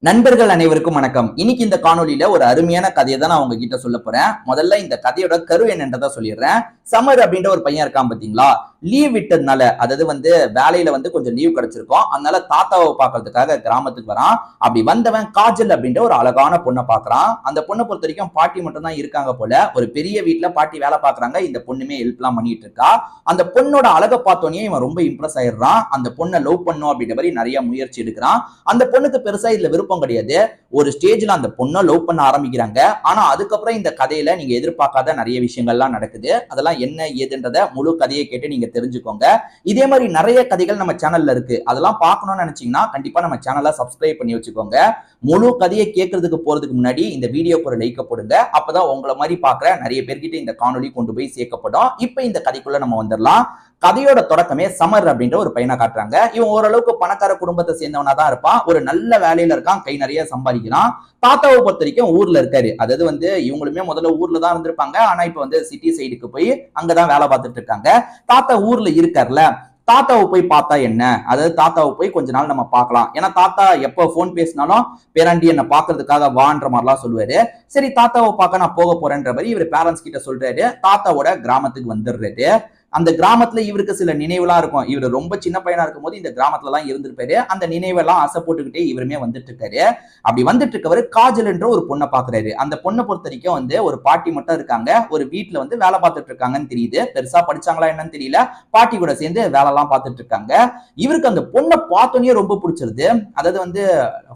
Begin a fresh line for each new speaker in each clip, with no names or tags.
நண்பர்கள் அனைவருக்கும் வணக்கம். இன்னைக்கு இந்த காணொலியில ஒரு அருமையான கதையை தான் நான் உங்ககிட்ட சொல்ல போறேன். முதல்ல இந்த கதையோட கரு என்னன்றதை சொல்லிடுறேன். சமர் அப்படின்ற ஒரு பையன் இருக்கான் பாத்தீங்களா, லீவ் விட்டதுனால, அதாவது வேலையில கொஞ்சம் லீவ் கிடைச்சிருக்கும். அதனால தாத்தாவை பாக்குறதுக்காக கிராமத்துக்கு வரான். அப்படி வந்தவன் காஜல் அப்படின்ற ஒரு அழகான பொண்ணை பாக்குறான். அந்த பொண்ணை பொறுத்த வரைக்கும் பாட்டி மட்டும் தான் இருக்காங்க போல. ஒரு பெரிய வீட்டுல பாட்டி வேலை பாக்குறாங்க. இந்த பொண்ணுமே ஹெல்ப் எல்லாம் பண்ணிட்டு இருக்கா. அந்த பொண்ணோட அழகை பார்த்தோன்னே இவன் ரொம்ப இம்ப்ரெஸ் ஆயிடுறான். அந்த பொண்ணை லவ் பண்ணும் அப்படின்ற மாதிரி நிறைய முயற்சி எடுக்கிறான். அந்த பொண்ணுக்கு பெருசா இதுல விருப்பம் கிடையாது. ஒரு ஸ்டேஜ்ல அந்த பொண்ணை லவ் பண்ண ஆரம்பிக்கிறாங்க. ஆனா அதுக்கப்புறம் இந்த கதையில நீங்க எதிர்பார்க்காத நிறைய விஷயங்கள்லாம் நடக்குது. அதெல்லாம் என்ன ஏதுன்றத முழு கதையை கேட்டு நீங்க தெரிஞ்சுக்கோங்க. இதே மாதிரி நிறைய கதைகள் நம்ம சேனல்ல இருக்கு. அதெல்லாம் பார்க்கணும்னு நினைச்சீங்கன்னா கண்டிப்பா நம்ம சேனலை சப்ஸ்கிரைப் பண்ணி வச்சுக்கோங்க. முழு கதையை கேட்கறதுக்கு போறதுக்கு முன்னாடி இந்த வீடியோக்கு ஒரு லைக் போடுங்க. அப்பதான் உங்களை மாதிரி பாக்குற நிறைய பேர்கிட்ட இந்த காணொலி கொண்டு போய் சேர்க்கப்படும். இப்ப இந்த கதைக்குள்ள நம்ம வந்துடலாம். கதையோட தொடக்கமே சமர் அப்படின்ற ஒரு பையனை காட்டுறாங்க. இவன் ஓரளவுக்கு பணக்கார குடும்பத்தை சேர்ந்தவனா தான் இருப்பான். ஒரு நல்ல வேலையில இருக்கான், கை நிறைய சம்பாதிக்கிறான். தாத்தாவை பொறுத்த வரைக்கும் ஊர்ல இருக்காரு. அதாவது இவங்களுமே முதல்ல ஊர்ல தான் இருந்திருப்பாங்க. ஆனா இப்ப சிட்டி சைடுக்கு போய் அங்கதான் வேலை பார்த்துட்டு இருக்காங்க. தாத்தா ஊர்ல இருக்காருல, தாத்தாவை போய் பார்த்தா என்ன, அதாவது தாத்தாவை போய் கொஞ்ச நாள் நம்ம பார்க்கலாம். ஏன்னா தாத்தா எப்போ போன் பேசினாலும் பேராண்டி என்ன பாக்குறதுக்காக வான்ற மாதிரிலாம் சொல்லுவாரு. சரி தாத்தாவை பார்க்க நான் போக போறேன்ற மாதிரி இவர் பேரண்ட்ஸ் கிட்ட சொல்றாரு. தாத்தாவோட கிராமத்துக்கு வந்துடுறாரு. அந்த கிராமத்துல இவருக்கு சில நினைவுலாம் இருக்கும். இவர் ரொம்ப சின்ன பையனா இருக்கும் போது இந்த கிராமத்துல எல்லாம் இருந்திருப்பாரு. அந்த நினைவெல்லாம் ஆசை போட்டுக்கிட்டே இவருமே வந்துட்டு இருக்காரு. அப்படி வந்துட்டு இருக்கவர் காஜல் என்ற ஒரு பொண்ணை பாக்குறாரு. அந்த பொண்ணை பொறுத்த வரைக்கும் ஒரு பாட்டி மட்டும் இருக்காங்க. ஒரு வீட்டுல வேலை பார்த்துட்டு இருக்காங்கன்னு தெரியுது. பெருசா படிச்சாங்களா என்னன்னு தெரியல. பாட்டி கூட சேர்ந்து வேலை எல்லாம் பார்த்துட்டு இருக்காங்க. இவருக்கு அந்த பொண்ணை பார்த்தோன்னே ரொம்ப பிடிச்சிருது. அதாவது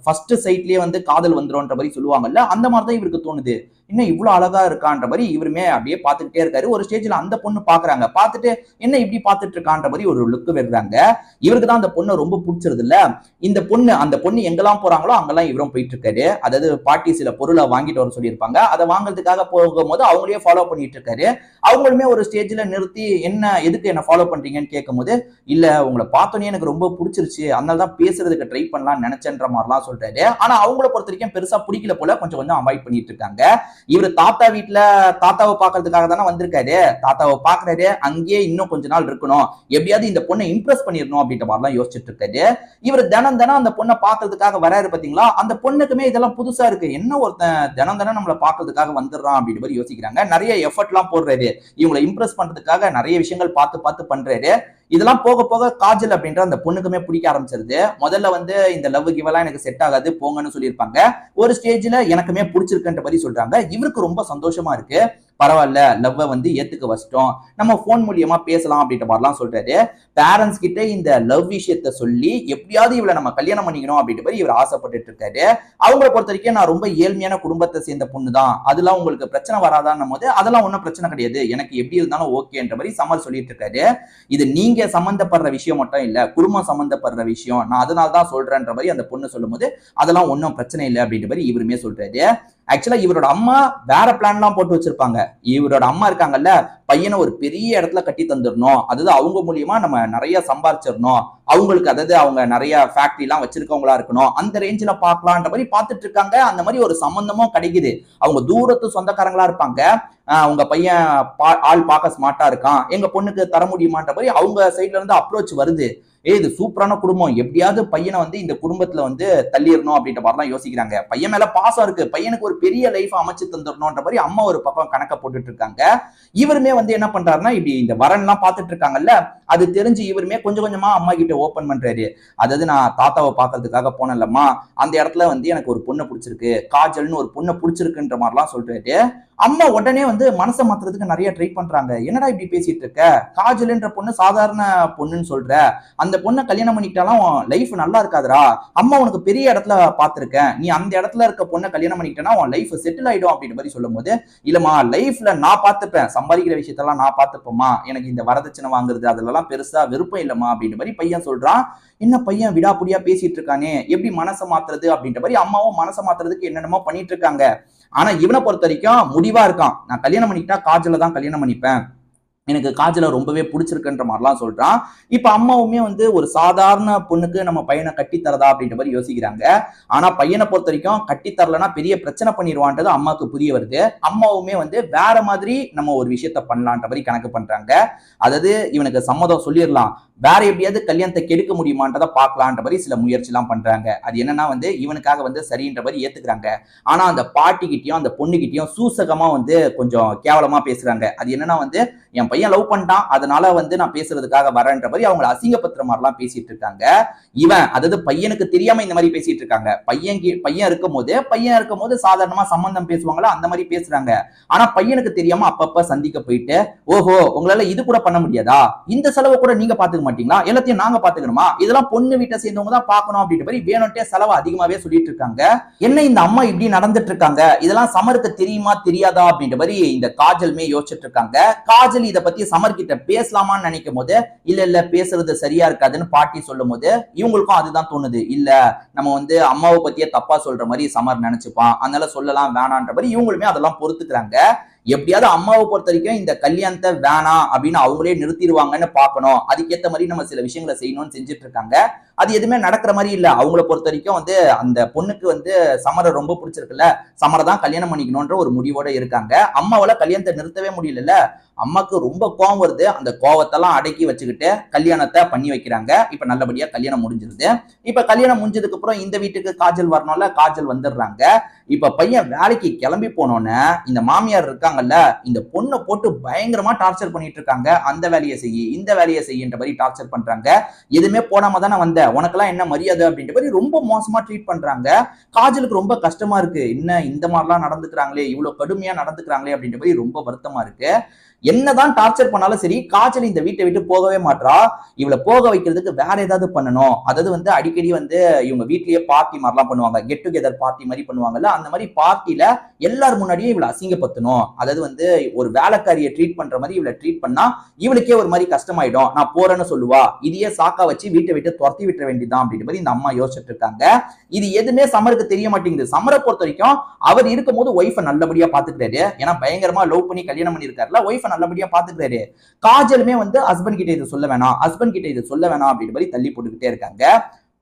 ஃபர்ஸ்ட் சைட்லயே காதல் வந்துரும்ன்ற மாதிரி சொல்லுவாங்கல்ல, அந்த மாதிரிதான் இவருக்கு தோணுது. இன்னும் இவ்வளவு அழகா இருக்கான்ற மாதிரி இவருமே அப்படியே பார்த்துக்கிட்டே இருக்காரு. ஒரு ஸ்டேஜ்ல அந்த பொண்ணு பாக்குறாங்க. பார்த்துட்டு என்ன இப்படி பார்த்துட்டு இருக்கான்ற மாதிரி ஒரு லுக் வருறாங்க. இவருக்கு தான் அந்த பொண்ணை ரொம்ப பிடிச்சிருது இல்ல. அந்த பொண்ணு எங்கெல்லாம் போறாங்களோ அங்கெல்லாம் இவரும் போயிட்டு இருக்காரு. அதாவது பாட்டி சில பொருளை வாங்கிட்டு வர சொல்லியிருப்பாங்க. அதை வாங்குறதுக்காக போகும்போது அவங்களையே ஃபாலோ பண்ணிட்டு இருக்காரு. அவங்களுமே ஒரு ஸ்டேஜ்ல நிறுத்தி எதுக்கு என்ன ஃபாலோ பண்றீங்கன்னு கேட்கும் போது, இல்ல உங்களை பார்த்தோன்னே எனக்கு ரொம்ப பிடிச்சிருச்சு, அதனாலதான் பேசுறதுக்கு ட்ரை பண்ணலாம் நினைச்சேன்ற மாதிரிலாம் சொல்றாரு. ஆனா அவங்கள பொறுத்த வரைக்கும் பெருசா பிடிக்கல போல, கொஞ்சம் கொஞ்சம் அவாய்ட் பண்ணிட்டு இருக்காங்க. இவரு தாத்தா வீட்டுல தாத்தாவை பாக்குறதுக்காக தானே வந்திருக்காரு. தாத்தாவை பாக்குறாரு, அங்கேயே இன்னும் கொஞ்ச நாள் இருக்கணும், எப்படியாவது இந்த பொண்ணை இம்ப்ரெஸ் பண்ணிடணும் அப்படின்ற மாதிரிலாம் யோசிச்சுட்டு இருக்காரு. இவர் தினம் அந்த பொண்ணை பாக்குறதுக்காக வராரு பாத்தீங்களா. அந்த பொண்ணுக்குமே இதெல்லாம் புதுசா இருக்கு. என்ன ஒருத்தன் தினம் நம்மளை பாக்குறதுக்காக வந்துடுறான் அப்படின்ற மாதிரி யோசிக்கிறாங்க. நிறைய எஃபர்ட் எல்லாம் போடுறாரு. இவங்களை இம்ப்ரெஸ் பண்றதுக்காக நிறைய விஷயங்கள் பார்த்து பண்றாரு. இதெல்லாம் போக போக காஜல் அப்படின்ற அந்த பொண்ணுக்குமே பிடிக்க ஆரம்பிச்சிருது. முதல்ல இந்த லவ் கிவெல்லாம் எனக்கு செட் ஆகாது போங்கன்னு சொல்லியிருப்பாங்க. ஒரு ஸ்டேஜ்ல எனக்குமே பிடிச்சிருக்குன்ற மாதிரி சொல்றாங்க. இவருக்கு ரொம்ப சந்தோஷமா இருக்கு. பரவாயில்ல, லவ்வை ஏத்துக்க வச்சிட்டோம், நம்ம போன் மூலியமா பேசலாம் அப்படின்ற மாதிரிலாம் சொல்றாரு. பேரண்ட்ஸ் கிட்ட இந்த லவ் விஷயத்த சொல்லி எப்படியாவது இவளை நம்ம கல்யாணம் பண்ணிக்கணும் அப்படின்ற மாதிரி இவர் ஆசைப்பட்டு இருக்காரு. அவங்களை பொறுத்த வரைக்கும் நான் ரொம்ப ஏழ்மையான குடும்பத்தை சேர்ந்த பொண்ணு தான், அதெல்லாம் உங்களுக்கு பிரச்சனை வராதான்னும் போது அதெல்லாம் ஒன்றும் பிரச்சனை கிடையாது, எனக்கு எப்படி இருந்தாலும் ஓகேன்ற மாதிரி சமர் சொல்லிட்டு இருக்காரு. இது நீங்க சம்பந்தப்படுற விஷயம் மட்டும் இல்ல, குடும்பம் சம்பந்தப்படுற விஷயம், நான் அதனால தான் சொல்றேன்ற மாதிரி அந்த பொண்ணு சொல்லும் போது அதெல்லாம் ஒன்றும் பிரச்சனை இல்லை அப்படின்ற மாதிரி இவருமே சொல்றாரு. ஆக்சுவலா இவரோட அம்மா வேற பிளான் எல்லாம் போட்டு வச்சிருப்பாங்க. இவரோட அம்மா இருக்காங்கல்ல, பையனை ஒரு பெரிய இடத்துல கட்டி தந்துடணும், அதாவது அவங்க மூலியமா நம்ம நிறைய சம்பாரிச்சிடணும், அவங்களுக்கு அதாவது அவங்க நிறைய ஃபேக்டரி எல்லாம் வச்சிருக்கவங்களா இருக்கணும், அந்த ரேஞ்சில பாக்கலான்ற மாதிரி பார்த்துட்டு இருக்காங்க. அந்த மாதிரி ஒரு சம்பந்தமும் கிடைக்குது. அவங்க தூரத்து சொந்தக்காரங்களா இருப்பாங்க. உங்க பையன் ஆள் பார்க்க ஸ்மார்ட்டா இருக்கான், எங்க பொண்ணுக்கு தர முடியுமான்ற மாதிரி அவங்க சைட்ல இருந்து அப்ரோச் வருது. இது சூப்பரான குடும்பம், எப்படியாவது பையனை இந்த குடும்பத்துல தள்ளிடணும் அப்படின்ற மாதிரிலாம் யோசிக்கிறாங்க. பையன் மேல பாசம் இருக்கு, பையனுக்கு ஒரு பெரிய லைஃப் அமைச்சு தந்துடணும்ன்ற மாதிரி அம்மா ஒரு பக்கம் கணக்க போட்டுட்டு இருக்காங்க. இவருமே என்ன பண்றாருன்னா, இப்படி இந்த வரன் எல்லாம் பார்த்துட்டு இருக்காங்கல்ல, அது தெரிஞ்சு இவருமே கொஞ்சம் கொஞ்சமா அம்மா கிட்ட ஓபன் பண்றாரு. அதாவது நான் தாத்தாவை பாக்குறதுக்காக போனேன்லம்மா, அந்த இடத்துல எனக்கு ஒரு பொண்ணு பிடிச்சிருக்கு, காஜல்னு ஒரு பொண்ணு பிடிச்சிருக்குன்ற மாதிரிலாம் சொல்றாரு. அம்மா உடனே மனசை மாத்துறதுக்கு நிறைய ட்ரை பண்றாங்க. என்னடா இப்படி பேசிட்டு இருக்க, காஜல்ன்ற பொண்ணு சாதாரண பொண்ணுன்னு சொல்ற, அந்த பொண்ணை கல்யாணம் பண்ணிக்கிட்டாலும் லைஃப் நல்லா இருக்காதுரா, அம்மா உனக்கு பெரிய இடத்துல பாத்திருக்கேன், நீ அந்த இடத்துல இருக்க பொண்ணை கல்யாணம் பண்ணிக்கிட்டா உன் லைஃப் செட்டில் ஆயிடும் அப்படின்ற மாதிரி சொல்லும் போது, இல்லம்மா லைஃப்ல நான் பார்த்துப்பேன், சம்பாதிக்கிற விஷயத்தெல்லாம் நான் பார்த்துப்போமா, எனக்கு இந்த வரதட்சணை வாங்குறது அதெல்லாம் பெருசா விருப்பம் இல்லம்மா அப்படின்ற மாதிரி பையன் சொல்றான். என்ன பையன் விடாப்புடியா பேசிட்டு இருக்கானே, எப்படி மனசை மாத்துறது அப்படின்ற மாதிரி அம்மாவும் மனசை மாத்துறதுக்கு என்னென்னமோ பண்ணிட்டு இருக்காங்க. ஆனா இவனை பொறுத்த வரைக்கும் முடிவா இருக்கான், நான் கல்யாணம் பண்ணிக்கிட்டா காஜல தான் கல்யாணம் பண்ணிப்பேன், எனக்கு காஜல ரொம்பவே பிடிச்சிருக்குன்ற மாதிரிலாம் சொல்றான். இப்ப அம்மாவுமே ஒரு சாதாரண பொண்ணுக்கு நம்ம பையனை கட்டி தரதா அப்படின்ற மாதிரி யோசிக்கிறாங்க. ஆனா பையனை பொறுத்த வரைக்கும் கட்டி தரலன்னா பெரிய பிரச்சனை பண்ணிடுவான்றது அம்மாவுக்கு புரிய வருது. அம்மாவுமே வேற மாதிரி நம்ம ஒரு விஷயத்த பண்ணலான்ற மாதிரி கணக்கு பண்றாங்க. அதாவது இவனுக்கு சம்மதம் சொல்லிடலாம், வேற எப்படியாவது கல்யாணத்தை கெடுக்க முடியுமான்றதை பார்க்கலான்ற மாதிரி சில முயற்சி எல்லாம் பண்றாங்க. அது என்னன்னா வந்து இவனுக்காக வந்து சரின்ற மாதிரி ஏத்துக்கிறாங்க. ஆனா அந்த பாட்டிக்கிட்டையும் அந்த பொண்ணுகிட்டையும் சூசகமா வந்து கொஞ்சம் கேவலமா பேசுறாங்க. அது என்னன்னா வந்து என் பையன் லவ் பண்ணிட்டான், அதனால வந்து நான் பேசுறதுக்காக வரேன்ற மாதிரி அவங்களை அசிங்கப்படுத்துற மாதிரிலாம் பேசிட்டு இருக்காங்க. இவன் அதாவது பையனுக்கு தெரியாம இந்த மாதிரி பேசிட்டு இருக்காங்க. பையன் இருக்கும் போது சாதாரணமா சம்பந்தம் பேசுவாங்களா அந்த மாதிரி பேசுறாங்க. ஆனா பையனுக்கு தெரியாம அப்பப்ப சந்திக்க போயிட்டு, ஓஹோ உங்களால இது கூட பண்ண முடியாதா, இந்த செலவு கூட நீங்க பாத்துக்க மாட்டீங்களா, எல்லாத்தையும் நாங்க பாத்துக்கணுமா, இதெல்லாம் பொண்ணு வீட்டை சேர்ந்தவங்க தான் பாக்கணும் அப்படின்ற மாதிரி வேணும்ட்டே செலவு அதிகமாவே சொல்லிட்டு இருக்காங்க. என்ன இந்த அம்மா இப்படி நடந்துட்டு இருக்காங்க, இதெல்லாம் சமருக்கு தெரியுமா தெரியாதா அப்படின்ற மாதிரி இந்த காஜலுமே யோசிச்சுட்டு இருக்காங்க. காஜல் இதை பத்தி சமர் கிட்ட பேசலாமான்னு நினைக்கும் போது இல்ல பேசுறது சரியா இருக்காதுன்னு பாட்டி சொல்லும் போது இவங்களுக்கும் அதுதான் தோணுது. இல்ல நம்ம வந்து அம்மாவை பத்தியே தப்பா சொல்ற மாதிரி சமர் நினைச்சுப்பான், அதனால சொல்லலாம் வேணான்ற மாதிரி இவங்களுமே அதெல்லாம் பொறுத்துக்கிறாங்க. எப்படியாவது அம்மாவை பொறுத்த வரைக்கும் இந்த கல்யாணத்தை வேணாம் அப்படின்னு அவங்களே நிறுத்திடுவாங்கன்னு பார்க்கணும், அதுக்கேற்ற மாதிரி நம்ம சில விஷயங்களை செய்யணும்னு செஞ்சுட்டு இருக்காங்க. அது எதுவுமே நடக்கிற மாதிரி இல்ல. அவங்கள பொறுத்த வரைக்கும் வந்து அந்த பொண்ணுக்கு வந்து சமரை ரொம்ப பிடிச்சிருக்குல்ல, சமரை தான் கல்யாணம் பண்ணிக்கணும்ன்ற ஒரு முடிவோட இருக்காங்க. அம்மாவால கல்யாணத்தை நிறுத்தவே முடியல. அம்மாக்கு ரொம்ப கோவம் வருது. அந்த கோவத்தெல்லாம் அடக்கி வச்சுக்கிட்டு கல்யாணத்தை பண்ணி வைக்கிறாங்க. இப்ப நல்லபடியா கல்யாணம் முடிஞ்சிருது. இப்ப கல்யாணம் முடிஞ்சதுக்கு அப்புறம் இந்த வீட்டுக்கு காஜல் வரணும்ல, காஜல் வந்துடுறாங்க. இப்ப பையன் வேலைக்கு கிளம்பி போனோன்னு இந்த மாமியார் இருக்காங்கல்ல, இந்த பொண்ணை போட்டு பயங்கரமா டார்ச்சர் பண்ணிட்டு இருக்காங்க. அந்த வேலையை செய்யி இந்த வேலையை செய்யன்ற மாதிரி டார்ச்சர் பண்றாங்க. எதுவுமே போடாம தானே வந்த, உனக்கெல்லாம் என்ன மரியாதை அப்படின்ற மாதிரி ரொம்ப மோசமா ட்ரீட் பண்றாங்க. காஜலுக்கு ரொம்ப கஷ்டமா இருக்கு. என்ன இந்த மாதிரிலாம் நடந்துக்கிறாங்களே, இவ்வளவு கடுமையா நடந்துக்கிறாங்களே அப்படின்ற மாதிரி ரொம்ப வருத்தமா இருக்கு. என்னதான் டார்ச்சர் பண்ணாலும் சரி, காஜல் இந்த வீட்டை விட்டு போகவே மாட்டா. இவளை போக வைக்கிறதுக்கு வேற ஏதாவது பண்ணணும். அதாவது வந்து அடிக்கடி வந்து இவங்க வீட்லயே பார்ட்டி மாதிரிலாம் பண்ணுவாங்க, கெட் டுகெதர் பார்ட்டி மாதிரி பண்ணுவாங்கல்ல, அந்த மாதிரி பார்ட்டில எல்லாரும் முன்னாடியே இவளை அசிங்கப்படுத்தணும். அதாவது வந்து ஒரு வேலைக்காரியை ட்ரீட் பண்ற மாதிரி இவளை ட்ரீட் பண்ணா இவளுக்கே ஒரு மாதிரி கஷ்டமாயிடும், நான் போறேன்னு சொல்லுவா, இதையே சாக்கா வச்சு வீட்டை விட்டு துரத்தி விட்டுற வேண்டியதான் அப்படின்ற மாதிரி இந்த அம்மா யோசிச்சுட்டு இருக்காங்க. இது எதுவுமே சமருக்கு தெரிய மாட்டேங்குது. சமரை பொறுத்த வரைக்கும் அவர் இருக்கும் போது ஒய்ஃபை நல்லபடியா பாத்துக்கிறாரு. ஏன்னா பயங்கரமா லவ் பண்ணி கல்யாணம் பண்ணிருக்காருல, ஒய்ஃபை நல்லபடியா பாத்துக்கிறாரு. காஜலுமே வந்து ஹஸ்பண்ட் கிட்ட இது சொல்ல வேணாம், ஹஸ்பண்ட் கிட்ட இது சொல்ல வேணாம் அப்படின்ற மாதிரி தள்ளி போட்டுக்கிட்டே இருக்காங்க.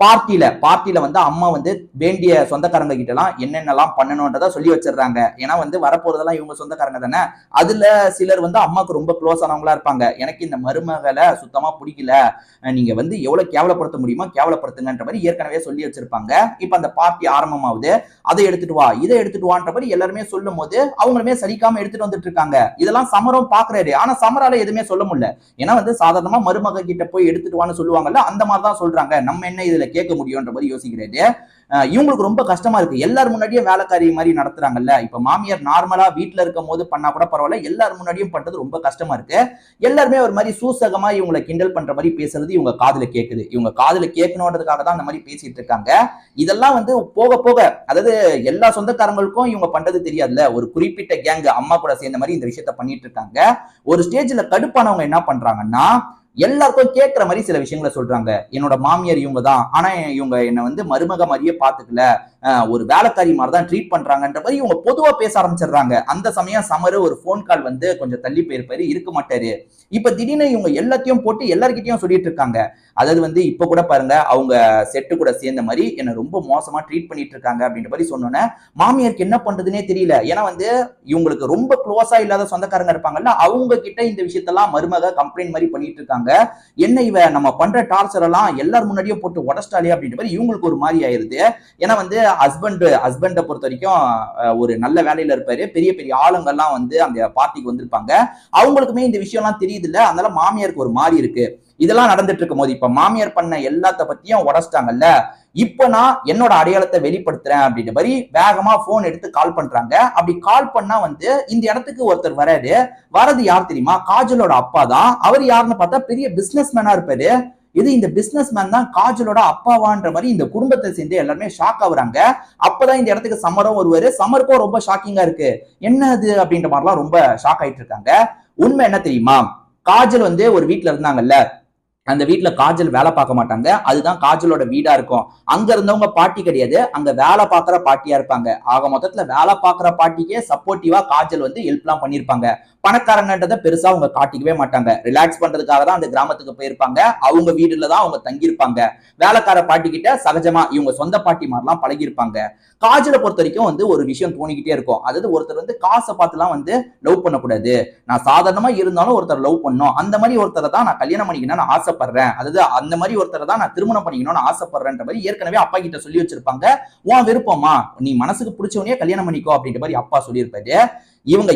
பார்ட்டில வந்து அம்மா வந்து வேண்டிய சொந்தக்காரங்க கிட்ட எல்லாம் என்னென்னலாம் பண்ணணும்ன்றத சொல்லி வச்சிடுறாங்க. ஏன்னா வந்து வரப்போறதெல்லாம் இவங்க சொந்தக்காரங்க தானே. அதுல சிலர் வந்து அம்மாவுக்கு ரொம்ப க்ளோஸ் ஆனவங்களா இருப்பாங்க. எனக்கு இந்த மருமகளை சுத்தமா பிடிக்கல, நீங்க வந்து எவ்வளவு கேவலப்படுத்த முடியுமோ கேவலப்படுத்துங்கன்ற மாதிரி ஏற்கனவே சொல்லி வச்சிருப்பாங்க. இப்ப அந்த பார்ட்டி ஆரம்பமாவது, அதை எடுத்துட்டு வா இதை எடுத்துட்டு வான்ற மாதிரி எல்லாருமே சொல்லும் போது அவங்களுமே சலிக்காம எடுத்துட்டு வந்துட்டு இருக்காங்க. இதெல்லாம் சமரம் பாக்குறாரு. ஆனா சமரால எதுவுமே சொல்ல முடியல. ஏன்னா வந்து சாதாரணமா மருமக கிட்ட போய் எடுத்துட்டு வான்னு சொல்லுவாங்கல்ல, அந்த மாதிரிதான் சொல்றாங்க. நம்ம என்ன இதுல கேட்க முடியும்ன்ற மாதிரி யோசிக்கிறாரு. இவங்களுக்கு ரொம்ப கஷ்டமா இருக்கு. எல்லாரும் முன்னாடியே வேலைக்காரி மாதிரி நடத்துறாங்கல்ல. இப்ப மாமியார் நார்மலா வீட்டுல இருக்கும் போது பண்ணா கூட பரவாயில்ல, எல்லாரும் முன்னாடியும் பண்றது ரொம்ப கஷ்டமா இருக்கு. எல்லாருமே ஒரு மாதிரி சூசகமா இவங்களை கிண்டல் பண்ற மாதிரி பேசுறது இவங்க காதுல கேக்குது. இவங்க காதுல கேட்கணுன்றதுக்காக தான் அந்த மாதிரி பேசிட்டு இருக்காங்க. இதெல்லாம் வந்து போக போக, அதாவது எல்லா சொந்தக்காரங்களுக்கும் இவங்க பண்றது தெரியாதுல்ல, ஒரு குறிப்பிட்ட கேங் அம்மா கூட சேர்ந்த மாதிரி இந்த விஷயத்த பண்ணிட்டு இருக்காங்க. ஒரு ஸ்டேஜ்ல கடுப்பானவங்க என்ன பண்றாங்கன்னா, எல்லாருக்கும் கேட்கிற மாதிரி சில விஷயங்களை சொல்றாங்க. என்னோட மாமியார் இவங்க தான், ஆனா இவங்க என்ன வந்து மருமக மாதிரியே பாத்துக்கல, ஒரு வேலைக்காரி மாதிரி தான் ட்ரீட் பண்றாங்கன்ற மாதிரி இவங்க பொதுவா பேச ஆரம்பிச்சிடுறாங்க. அந்த சமயம் சமரு ஒரு போன் கால் வந்து கொஞ்சம் தள்ளி போயிருப்பாரு, இருக்க மாட்டாரு. இப்ப திடீர்னு இவங்க எல்லாத்தையும் போட்டு எல்லார்கிட்டயும் சொல்லிட்டு இருக்காங்க. அதாவது வந்து இப்ப கூட பாருங்க, அவங்க செட்டு கூட சேர்ந்த மாதிரி என்ன ரொம்ப மோசமா ட்ரீட் பண்ணிட்டு இருக்காங்க அப்படின்ற மாதிரி சொன்னோன்னே மாமியாருக்கு என்ன பண்றதுன்னே தெரியல. ஏன்னா வந்து இவங்களுக்கு ரொம்ப க்ளோஸா இல்லாத சொந்தக்காரங்க இருப்பாங்கல்ல, அவங்க கிட்ட இந்த விஷயத்தெல்லாம் மருமக கம்ப்ளைண்ட் மாதிரி பண்ணிட்டு இருக்காங்க. என்ன இவ நம்ம பண்ற டார்ச்சர் எல்லாம் எல்லாரும் முன்னாடியே போட்டு உடச்சிட்டாலே அப்படின்ற மாதிரி இவங்களுக்கு ஒரு மாதிரி ஆயிருது. ஏன்னா வந்து ஹஸ்பண்டை பொறுத்த வரைக்கும் ஒரு நல்ல வேலையில இருப்பாரு, பெரிய பெரிய ஆளுங்கெல்லாம் வந்து அந்த பார்ட்டிக்கு வந்திருப்பாங்க. அவங்களுக்குமே இந்த விஷயம் எல்லாம் தெரியுது இல்ல, அதனால மாமியாருக்கு ஒரு மாதிரி இருக்கு. இதெல்லாம் நடந்துட்டு இருக்கும் போது இப்ப மாமியார் பண்ண எல்லாத்த பத்தியும் உடச்சிட்டாங்கல்ல, இப்ப நான் என்னோட அடையாளத்தை வெளிப்படுத்துறேன் அப்படின்ற மாதிரி வேகமா போன் எடுத்து கால் பண்றாங்க. அப்படி கால் பண்ணா வந்து இந்த இடத்துக்கு ஒருத்தர் வராரு. வரது யார் தெரியுமா? காஜலோட அப்பா தான். அவர் யாருன்னு பார்த்தா பெரிய பிசினஸ் மேனா இருப்பாரு. இது இந்த பிசினஸ் மேன் தான் காஜலோட அப்பாவான்ற மாதிரி இந்த குடும்பத்தை சேர்ந்து எல்லாருமே ஷாக் ஆகுறாங்க. அப்பதான் இந்த இடத்துக்கு சமரும் வருவாரு. சமருக்கும் ரொம்ப ஷாக்கிங்கா இருக்கு. என்ன அது அப்படின்ற மாதிரிலாம் ரொம்ப ஷாக் ஆயிட்டு இருக்காங்க. உண்மை என்ன தெரியுமா? காஜல் வந்து ஒரு வீட்டுல இருந்தாங்கல்ல, அந்த வீட்டுல காஜல் வேலை பார்க்க மாட்டாங்க. அதுதான் காஜலோட வீடா இருக்கும். அங்க இருந்தவங்க பாட்டி கிடையாது, அங்க வேலை பார்க்கிற பாட்டியா இருப்பாங்க. ஆக மொத்தத்துல வேலை பார்க்கிற பாட்டிக்கே சப்போர்ட்டிவா காஜல் வந்து ஹெல்ப் எல்லாம் பண்ணிருப்பாங்க. பணக்காரங்கன்றத பெருசா அவங்க காட்டிக்கவே மாட்டாங்க. ரிலாக்ஸ் பண்றதுக்காக தான் அந்த கிராமத்துக்கு போயிருப்பாங்க. அவங்க வீடுல தான் அவங்க தங்கியிருப்பாங்க. வேலைக்கார பாட்டி கிட்ட சகஜமா இவங்க சொந்த பாட்டி மாதிரிலாம் பழகிருப்பாங்க. காஜலை பொறுத்த வரைக்கும் வந்து ஒரு விஷயம் தோணிக்கிட்டே இருக்கும். அதாவது ஒருத்தர் வந்து காசை பார்த்துலாம் வந்து லவ் பண்ணக்கூடாது, நான் சாதாரணமா இருந்தாலும் ஒருத்தர் லவ் பண்ணும், அந்த மாதிரி ஒருத்தரை தான் நான் கல்யாணம் பண்ணிக்கணும்னு ஆசைப்படுறேன் ஆசைப்படுறேன், அதாவது அந்த மாதிரி ஒருத்தரை தான் நான் திருமணம் பண்ணிக்கணும்னு ஆசைப்படுறேன்ற மாதிரி ஏற்கனவே அப்பா கிட்ட சொல்லி வச்சிருப்பாங்க. உன் விருப்பமா, நீ மனசுக்கு பிடிச்சவனையே கல்யாணம் பண்ணிக்கோ அப்படின்ற மாதிரி அப்பா சொல்லியிருப்பாரு. இவங்க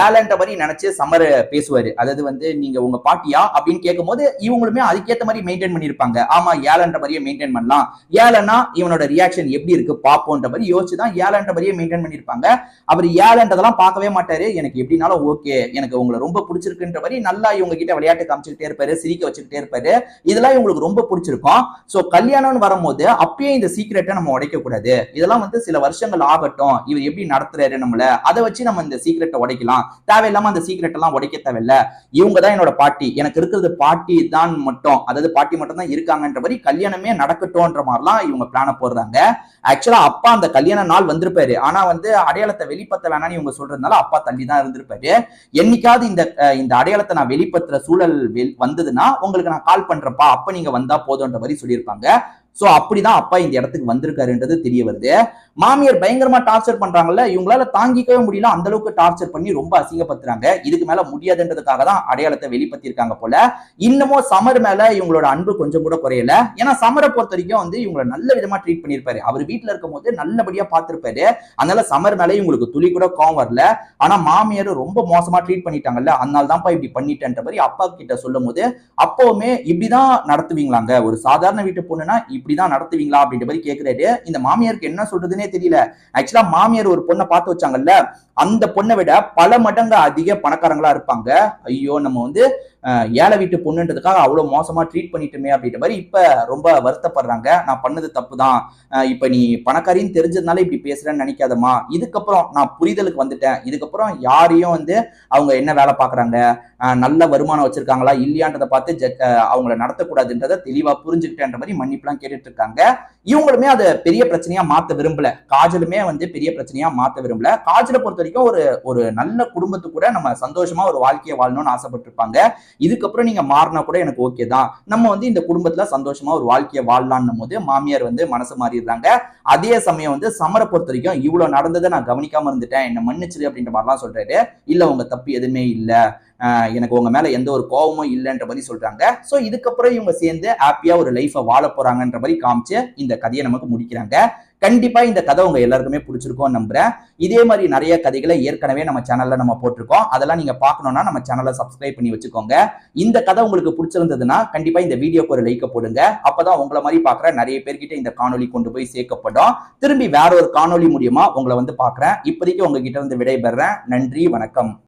ஏழைன்ற மாதிரி நினைச்சு சமர் பேசுவாரு. அதாவது வந்து நீங்க உங்க பாட்டியா அப்படின்னு கேட்கும்போது இவங்களுமே அதுக்கேற்ற மாதிரி மெயின்டைன் பண்ணிருப்பாங்க. ஆமா, ஏழைன்ற மாதிரியே மெயின்டைன் பண்ணலாம், ஏழைனா இவனோட ரியாக்ஷன் எப்படி இருக்கு பாப்போன்ற மாதிரி யோசிச்சுதான் ஏழைன்ற மாதிரியே மெயின்டைன் பண்ணிருப்பாங்க. அவர் ஏழைன்றதெல்லாம் பார்க்கவே மாட்டாரு. எனக்கு எப்படினாலும் ஓகே, எனக்கு உங்களை ரொம்ப பிடிச்சிருக்குன்ற மாதிரி நல்லா இவங்க கிட்ட விளையாட்டு காமிச்சுக்கிட்டே இருப்பாரு, சிரிக்க வச்சுக்கிட்டே இருப்பாரு. இதெல்லாம் இவங்களுக்கு ரொம்ப பிடிச்சிருக்கும். சோ கல்யாணம்னு வரும்போது அப்பயே இந்த சீக்கிரட்டை நம்ம உடைக்க கூடாது. இதெல்லாம் வந்து சில வருஷங்கள் ஆகட்டும், இவர் எப்படி நடத்துறாரு நம்மள, அதை வச்சு நம்ம இந்த சீக்கிரட்டை உடைக்கலாம். தேவையில்லாம அந்த சீக்கிரட் எல்லாம் உடைக்க தேவையில்ல. இவங்க தான் என்னோட பாட்டி, எனக்கு இருக்கிறது பாட்டி தான் மட்டும், அதாவது பாட்டி மட்டும் தான் இருக்காங்கன்ற மாதிரி கல்யாணமே நடக்கட்டும்ன்ற மாதிரிலாம் இவங்க பிளான போடுறாங்க. ஆக்சுவலா அப்பா அந்த கல்யாண நாள் வந்திருப்பாரு. ஆனா வந்து அடையாளத்தை வெளிப்படுத்த வேணாம்னு இவங்க சொல்றதுனால அப்பா தள்ளி தான் இருந்திருப்பாரு. என்னைக்காவது இந்த அடையாளத்தை நான் வெளிப்படுத்துற சூழல் வந்ததுன்னா உங்களுக்கு நான் கால் பண்றப்பா, அப்ப நீங்க வந்தா போதும்ன்ற மாதிரி சொல்லியிருப்பாங்க. சோ அப்படிதான் அப்பா இந்த இடத்துக்கு வந்திருக்காருன்றது தெரிய வருது. மாமியார் பயங்கரமா டார்ச்சர் பண்றாங்கல்ல, இவங்களால தாங்கிக்கவே முடியல, அந்த அளவுக்கு டார்ச்சர் பண்ணி ரொம்ப அசிங்கப்படுத்துறாங்க. இதுக்கு மேல முடியாதுன்றதுக்காக தான் அடையாளத்தை வெளிப்படுத்திருக்காங்க போல. இன்னமும் சமர் மேல இவங்களோட அன்பு கொஞ்சம் கூட குறையல. ஏன்னா சமரை பொறுத்த வரைக்கும் வந்து இவங்களை நல்ல விதமா ட்ரீட் பண்ணிருப்பாரு. அவர் வீட்டுல இருக்கும் போது நல்லபடியா பார்த்திருப்பாரு. அதனால சமர் மேல இவங்களுக்கு துளி கூட கோவம் வரல. ஆனா மாமியார் ரொம்ப மோசமா ட்ரீட் பண்ணிட்டாங்கல்ல, அதனால தான்ப்பா இப்படி பண்ணிட்டேன்ற மாதிரி அப்பா கிட்ட சொல்லும் போது அப்பவுமே இப்படிதான் நடத்துவீங்களாங்க, ஒரு சாதாரண வீட்டு பொண்ணுனா இப்படிதான் நடத்துவீங்களா அப்படின்ற மாதிரி கேட்கிறாரு. இந்த மாமியாருக்கு என்ன சொல்றதுன்னே தெரியல. ஆக்சுவலா மாமியார் ஒரு பொண்ணை பார்த்து வச்சாங்கல்ல, அந்த பொண்ணை விட பல மடங்கு அதிக பணக்காரங்களா இருப்பாங்க. ஐயோ, நம்ம வந்து ஏழை வீட்டு பொண்ணுன்றதுக்காக அவ்வளவு மோசமா ட்ரீட் பண்ணிட்டுமே அப்படின்ற மாதிரி இப்ப ரொம்ப வருத்தப்படுறாங்க. நான் பண்ணது தப்பு தான், இப்ப நீ பணக்காரின்னு தெரிஞ்சதுனால இப்படி பேசுறேன்னு நினைக்காதம்மா, இதுக்கப்புறம் நான் புரிதலுக்கு வந்துட்டேன், இதுக்கப்புறம் யாரையும் வந்து அவங்க என்ன வேலை பாக்குறாங்க, நல்ல வருமானம் வச்சிருக்காங்களா இல்லையான்றதை பார்த்து அவங்கள நடத்தக்கூடாதுன்றதை தெளிவா புரிஞ்சுக்கிட்டேன்ற மாதிரி மன்னிப்புலாம் கேட்டுட்டு இருக்காங்க. இவங்களுமே அதை பெரிய பிரச்சனையா மாத்த விரும்பல. காஜலுமே வந்து பெரிய பிரச்சனையா மாத்த விரும்பல. காஜலை பொறுத்த வரைக்கும் ஒரு நல்ல குடும்பத்து கூட நம்ம சந்தோஷமா ஒரு வாழ்க்கையை வாழணும்னு ஆசைப்பட்டிருப்பாங்க. இதுக்கப்புறம் நீங்க மாறினா கூட எனக்கு ஓகே தான், நம்ம வந்து இந்த குடும்பத்துல சந்தோஷமா ஒரு வாழ்க்கையை வாழலாம்னும் போது மாமியார் வந்து மனசு மாறிடுறாங்க. அதே சமயம் வந்து சமரை பொறுத்த வரைக்கும் இவ்வளவு நடந்ததை நான் கவனிக்காம இருந்துட்டேன், என்ன மன்னிச்சிரு அப்படின்ற மாதிரிலாம் சொல்றாரு. இல்ல உங்க தப்பு எதுவுமே இல்ல, எனக்கு உங்க மேல எந்த ஒரு கோபமும் இல்லைன்ற மாதிரி சொல்றாங்க. சோ இதுக்கப்புறம் இவங்க சேர்ந்து ஹாப்பியா ஒரு லைஃபை வாழ போறாங்கன்ற மாதிரி காமிச்சு இந்த கதையை நமக்கு முடிக்கிறாங்க. கண்டிப்பா இந்த கதை உங்க எல்லாருக்குமே பிடிச்சிருக்கும் நம்புறேன். இதே மாதிரி நிறைய கதைகளை ஏற்கனவே நம்ம சேனல்ல நம்ம போட்டிருக்கோம். அதெல்லாம் நீங்க பார்க்கணும்னா நம்ம சேனலை சப்ஸ்கிரைப் பண்ணி வச்சுக்கோங்க. இந்த கதை உங்களுக்கு பிடிச்சிருந்ததுன்னா கண்டிப்பா இந்த வீடியோக்கு ஒரு லைக் போடுங்க. அப்பதான் உங்களை மாதிரி பாக்குற நிறைய பேர்கிட்ட இந்த காணொலி கொண்டு போய் சேர்க்கப்படும். திரும்பி வேற ஒரு காணொலி மூலியமா உங்களை வந்து பாக்குறேன். இப்போதைக்கு உங்ககிட்ட இருந்து விடைபெறேன். நன்றி, வணக்கம்.